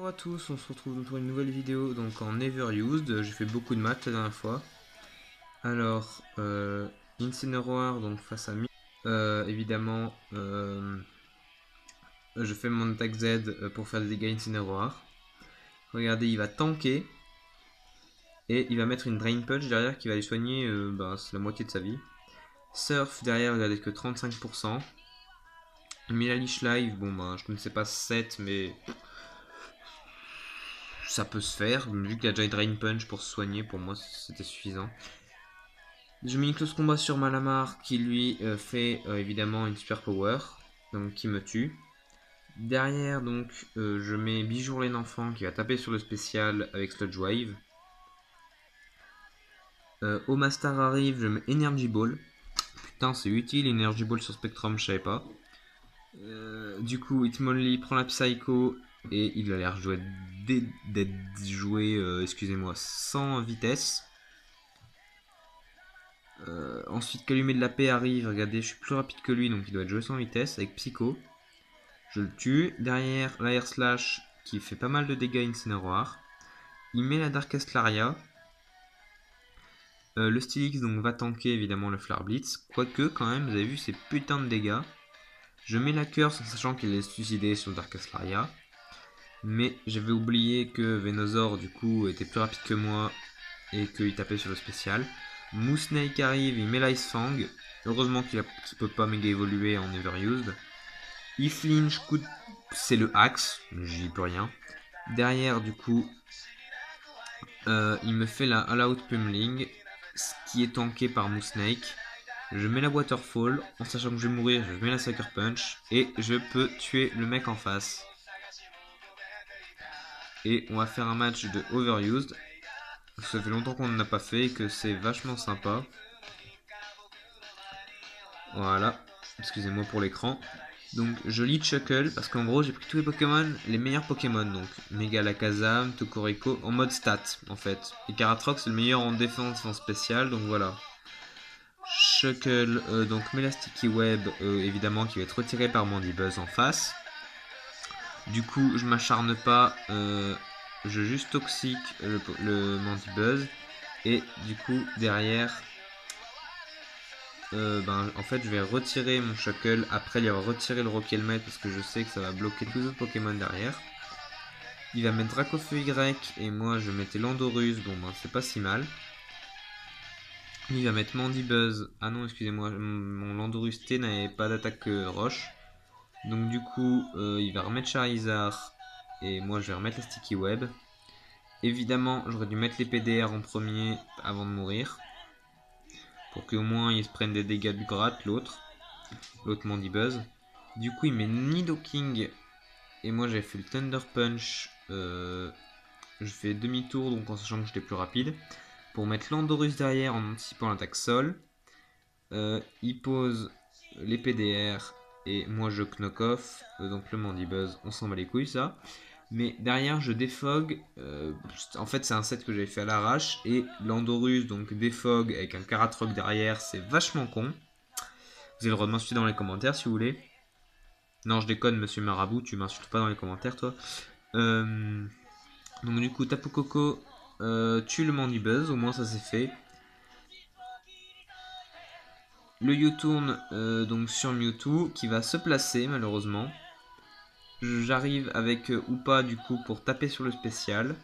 Bonjour à tous, on se retrouve pour une nouvelle vidéo donc en Never Used. J'ai fait beaucoup de maths la dernière fois. Alors, Incineroar donc face à Mi. Évidemment, je fais mon attaque Z pour faire des dégâts Incineroar. Regardez, il va tanker et il va mettre une Drain Punch derrière qui va lui soigner c'est la moitié de sa vie. Surf derrière, regardez que 35%. Milalish Live, je ne sais pas 7 mais ça peut se faire, vu qu'il y a déjà Drain Punch pour se soigner, pour moi c'était suffisant. Je mets une close combat sur Malamar qui lui fait évidemment une super power, donc qui me tue. Derrière donc je mets Bijour l'enfant qui va taper sur le spécial avec Sludge Wave. Omastar arrive, je mets Energy Ball. Putain c'est utile Energy Ball sur Spectrum, je savais pas. Du coup Hitmonlee prend la Psycho et il a l'air d'être joué, excusez-moi, sans vitesse. Ensuite Calumet de la paix arrive, regardez je suis plus rapide que lui donc il doit être joué sans vitesse avec Psycho. Je le tue. Derrière l'Air Slash qui fait pas mal de dégâts Incineroar. Il met la Darkest Laria. Le Stylix donc va tanker évidemment le Flare Blitz. Quoique quand même vous avez vu ces putains de dégâts. Je mets la Curse en sachant qu'il est suicidé sur Darkest Laria. Mais j'avais oublié que Venusaur du coup était plus rapide que moi et qu'il tapait sur le spécial. Moosnake arrive, il met l'Ice Fang. Heureusement qu'il peut pas méga évoluer en Never-Used. Il flinch, c'est le axe, j'y peux rien. Derrière du coup, il me fait la All Out Pummeling, ce qui est tanké par Moosnake. Je mets la Waterfall, en sachant que je vais mourir, je mets la Sucker Punch, et je peux tuer le mec en face. Et on va faire un match de Overused. Ça fait longtemps qu'on n'en a pas fait et que c'est vachement sympa. Voilà, excusez-moi pour l'écran. Donc je lead Shuckle parce qu'en gros j'ai pris tous les Pokémon, les meilleurs Pokémon, donc Megalakazam, Tokoriko en mode stat en fait. Et Karatrox c'est le meilleur en défense et en spécial, donc voilà. Shuckle donc met la Sticky Web évidemment qui va être retiré par Mandibuzz en face. Du coup je m'acharne pas, je juste toxique le Mandibuzz et du coup derrière en fait je vais retirer mon Shuckle après lui avoir retiré le Rock Helmet parce que je sais que ça va bloquer tous les autres Pokémon derrière. Il va mettre Dracofeu Y et moi je mettais Landorus, c'est pas si mal. Il va mettre Mandibuzz, ah non excusez-moi, mon Landorus T n'avait pas d'attaque roche. Donc du coup il va remettre Charizard et moi je vais remettre la Sticky Web. Évidemment j'aurais dû mettre les PDR en premier avant de mourir. Pour qu'au moins ils se prennent des dégâts de gratte l'autre Mandibuzz. Du coup il met Nidoking et moi j'avais fait le Thunder Punch. Je fais demi-tour donc en sachant que j'étais plus rapide. Pour mettre Landorus derrière en anticipant l'attaque sol. Il pose les PDR et moi je knock off. Donc le Mandibuzz, on s'en bat les couilles ça. Mais derrière je défog. En fait c'est un set que j'avais fait à l'arrache. Et Landorus donc défog avec un Karatroc derrière, c'est vachement con. Vous avez le droit de m'insulter dans les commentaires si vous voulez. Non, je déconne, monsieur Marabout, tu m'insultes pas dans les commentaires, toi. Donc, du coup, Tapu Koko tue le Mandibuzz, au moins ça c'est fait. Le U-turn donc sur Mewtwo qui va se placer malheureusement. J'arrive avec Upa du coup pour taper sur le spécial.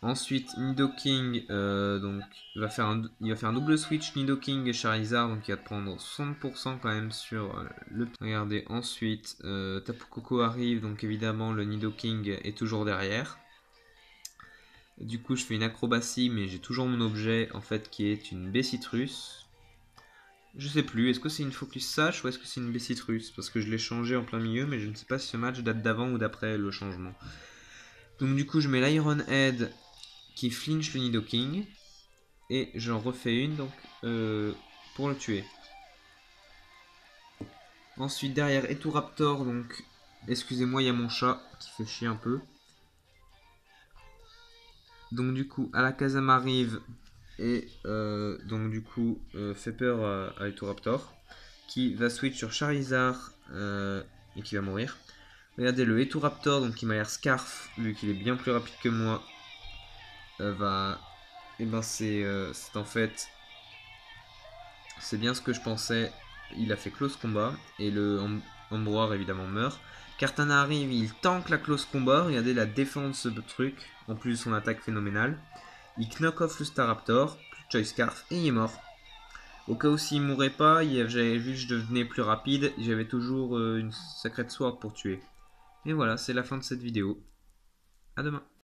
Ensuite, Nidoking, donc il va faire un double switch Nidoking et Charizard, donc il va prendre 60% quand même sur le. Regardez, ensuite, Tapu Koko arrive, donc évidemment le Nidoking est toujours derrière. Du coup, je fais une acrobatie, mais j'ai toujours mon objet en fait qui est une Bessitrus. Je sais plus, est-ce que c'est une Focus Sash ou est-ce que c'est une Bessitrus? Parce que je l'ai changé en plein milieu, mais je ne sais pas si ce match date d'avant ou d'après le changement. Donc, du coup, je mets l'Iron Head qui flinch le Nidoking et j'en refais une donc pour le tuer. Ensuite derrière Eturaptor, donc excusez-moi il y a mon chat qui fait chier un peu. Donc du coup Alakazam arrive et donc du coup fait peur à Eturaptor qui va switch sur Charizard et qui va mourir. Regardez le Eturaptor, donc il m'a l'air Scarf, vu qu'il est bien plus rapide que moi. Va. Et ben c'est en fait. C'est bien ce que je pensais. Il a fait close combat. Et le Ambroir évidemment meurt. Kartana arrive, il tank la close combat. Regardez la défense de ce truc. En plus de son attaque phénoménale. Il knock off le Staraptor. Plus de Choice Scarf. Et il est mort. Au cas où s'il mourait pas, j'avais vu que je devenais plus rapide. J'avais toujours une Sacred Sword pour tuer. Et voilà, c'est la fin de cette vidéo. À demain.